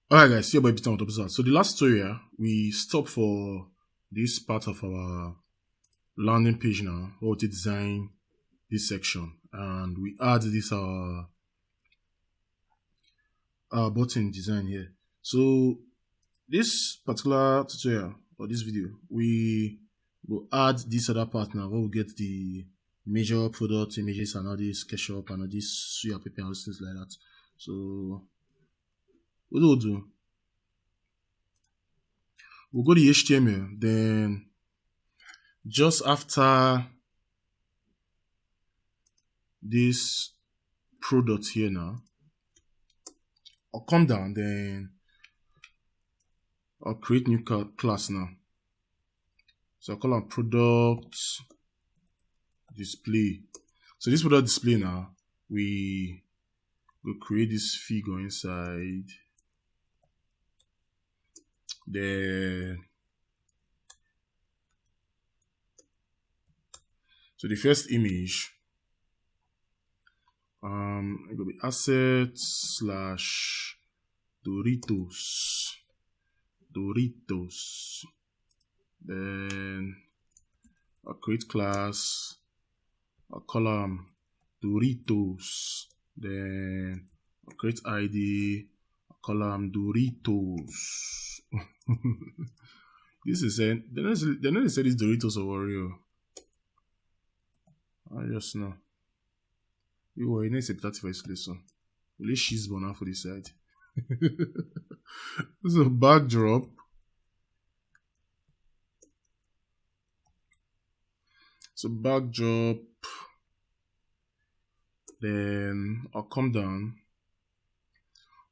Alright guys, see you by Peter on top of that. So the last tutorial, we stop for this part of our landing page now, how to design this section, and we add this our button design here. So this particular tutorial or this video, we will add this other part now where we get the major product images and all this ketchup and all this suya pepper and things like that. So what we'll do, we'll go to the HTML, then just after this product here now, I'll come down, then I'll create new class now. So I'll call it product display. So this product display now, we will create this figure inside. Then so the first image, it will be assets slash Doritos. Then I'll create class, I'll call them Doritos. Then I'll create ID, I'll call them Doritos. This is it. They don't say this Doritos or Oreo. I just know. You were in a 35 lesson. Only she's born out for this side. This is a backdrop. So backdrop. Then I'll come down.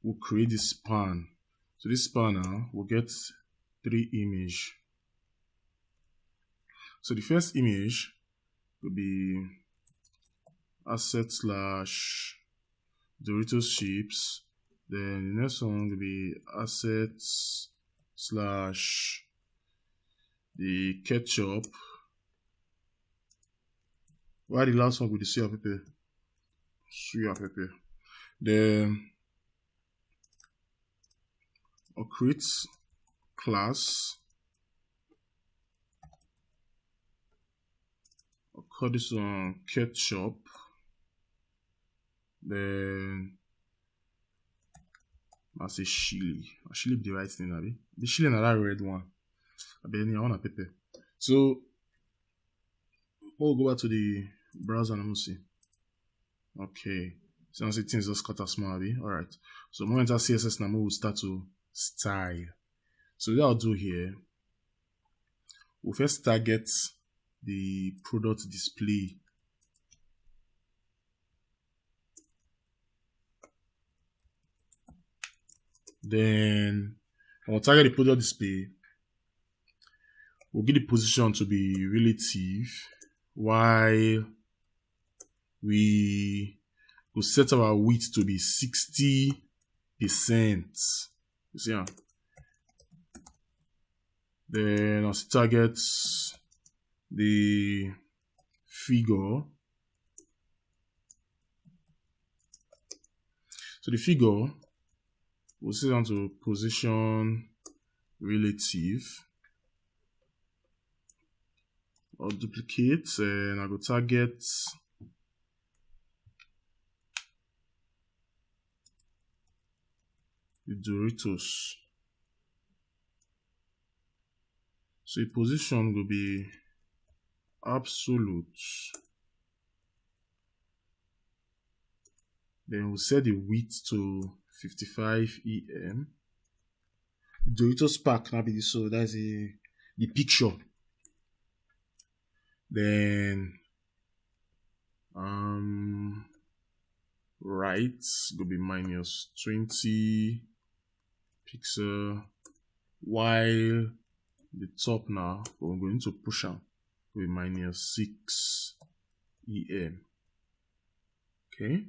We'll create this span. So this span now will get 3 images. So the first image will be asset slash Doritos chips. Then the next one will be assets slash the ketchup. Why the last one with the suya pepper? Then I'll create class. I'll call this one ketchup. Then I'll say chili. Chili be the right thing, Abby. The chili and that red one. I want a pepper. So we'll go back to the browser and we'll see. Okay. So now see things just cut out small, Abby. Alright. So when we enter CSS now, we'll start to style. So what I'll do here, we'll first target the product display. Then I'll target the product display. We'll get the position to be relative while we will set our width to be 60%. You see how? Then I'll target the figure. So the figure, we'll set down to position relative. I'll duplicate and I go target the Doritos. So the position will be absolute. Then we'll set the width to 55 EM. Doritos pack now be this, so that's the picture. Then right will be minus 20 pixel, while the top now we're going to push out with minus 6 EM. Okay,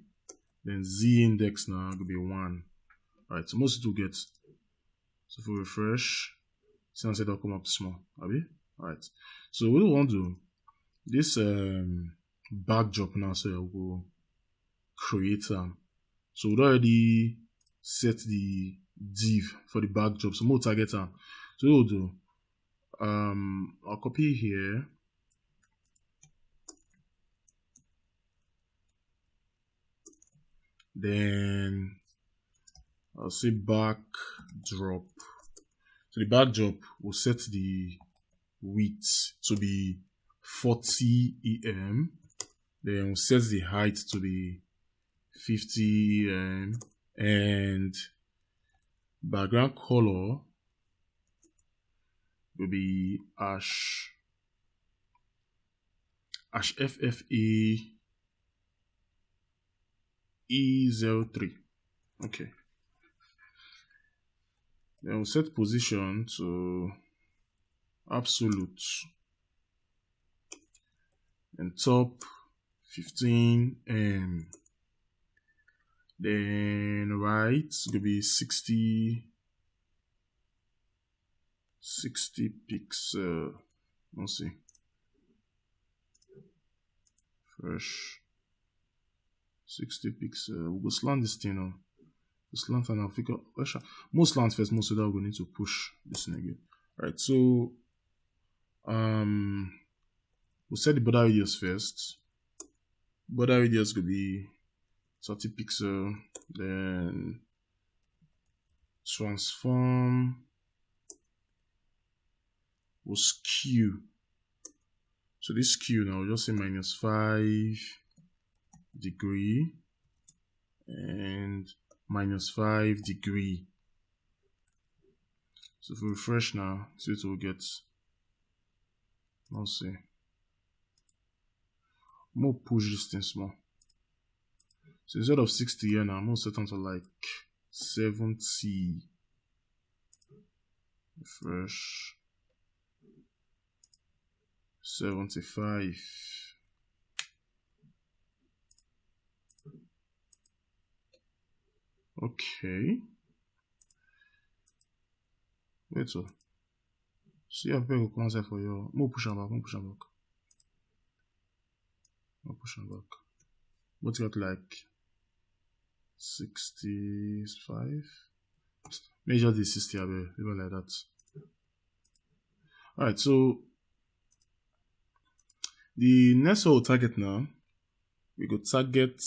then Z index now will be 1. Alright, so most it will get. So if we refresh, since it'll come up small, alright. So what we want to do, this backdrop now, so we'll create so we already set the div for the backdrop. So more target so we'll do I'll copy here. Then I'll say backdrop. So the backdrop will set the width to be 40 em. Then we'll set the height to be 50 em, and background color will be ash FFA E03. Okay. Then we'll set position to absolute, and top 15 em. Then right will be 60 pixel. Let's see. Fresh 60 pixel. We'll go slant this thing on. The slant, and I'll figure more slant first, most of that we're going to push this thing again. Alright, so we'll set the border radius first. Border radius could be 30 pixel, then transform will skew. So this skew now, we'll just say -5 degree and -5 degree. So if we refresh now, see what we'll get. Let's see. More push this thing small. So instead of 60 here now, I'm going to set on to like 70. Refresh. 75. Okay. Wait so. See how people come outside for you. More push and back, more push and back. More push and back. What's got like 65? Measure the 60 away, even like that. Alright, so the next one we'll target now, we go target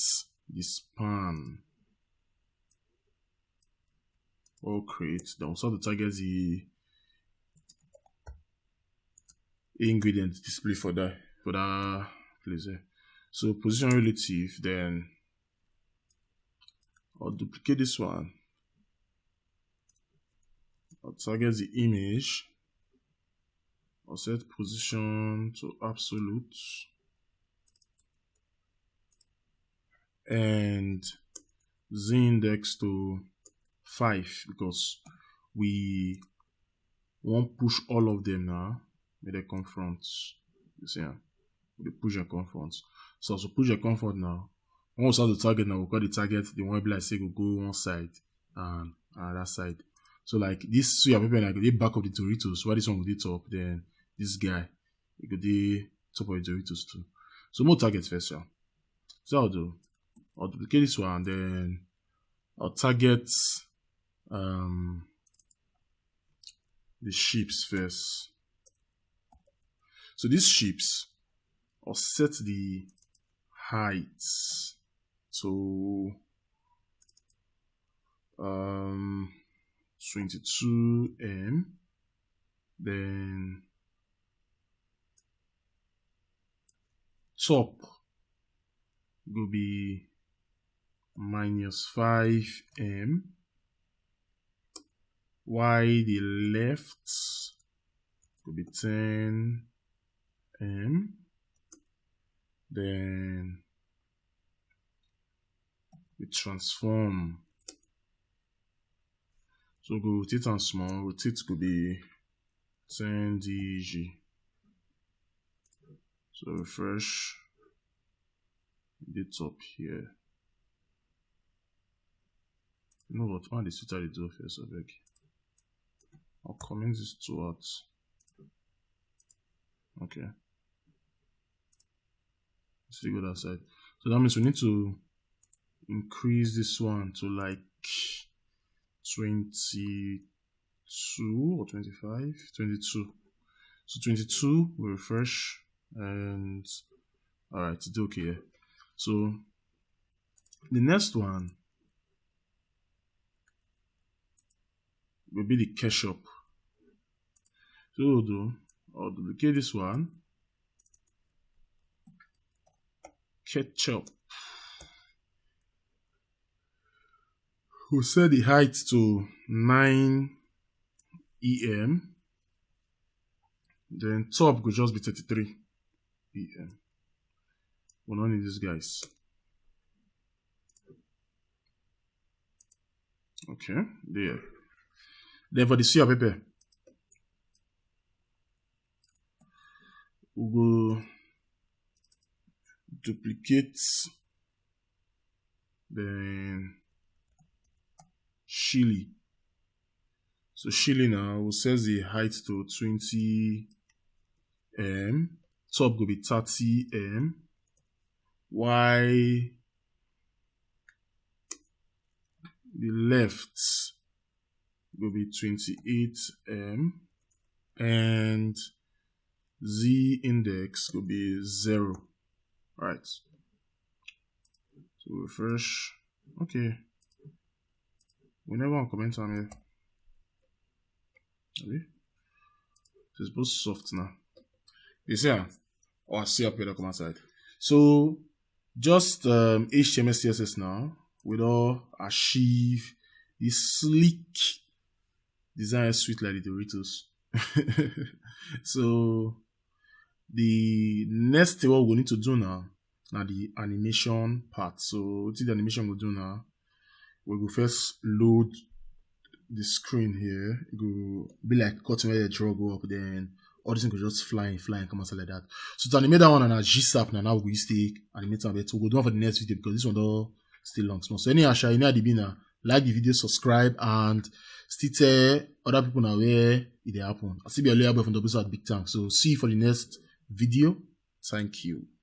the span. Or create. Then we'll start to target the ingredient display for that place there. So position relative, then I'll duplicate this one. I'll target the image. I'll set position to absolute and z index to 5 because we won't push all of them now. May they confront. You see, we push and confront. So as we push and confront now, once we start the target now, we'll call the target the one like say we'll go one side and that side. So like this, so you have people like the back of the Doritos. Why this one will be top, then this guy we could the top of the Doritos too. So more targets first, yeah. So I'll duplicate this one, then I'll target the ships first. So these ships, I'll set the height to 22 em, then top will be -5 em, while the left will be 10 em, then we transform. So go rotate and small, rotate could be 10 dg. So refresh the top here. You know what? Man, this the do first, I beg. I'll comment this two out. Okay. Let's go that side. So that means we need to increase this one to like 22 or 25, 22. So 22, we refresh, and all right, it's okay. So the next one will be the ketchup. So I'll duplicate this one. Ketchup. We'll set the height to 9 EM. Then top could just be 33 EM. We'll not need these guys. Okay, there. Then for the CSS, we'll go duplicate, then chili. So chili now will set the height to 20 M, top will be 30 M, while the left will be 28 M, and Z index will be 0. Right. So refresh. Okay. We never want to comment on here. Okay. It's both soft now. You see, or see up here the command side. So just HTML CSS now will all achieve this sleek design suite like the Doritos. So the next thing what we need to do now the animation part. So what the animation will do now? We will first load the screen here. It will be like cutting where the draw go up, then all this thing could just fly, come outside like that. So to animate that one on a GSAP now we use the animate a bit. So we'll go down for the next video because this one though still long small. So anyhow, share the now, like the video, subscribe, and still tell other people now where it happen. I'll see you later from the episode Big Tank. So see you for the next video. Thank you.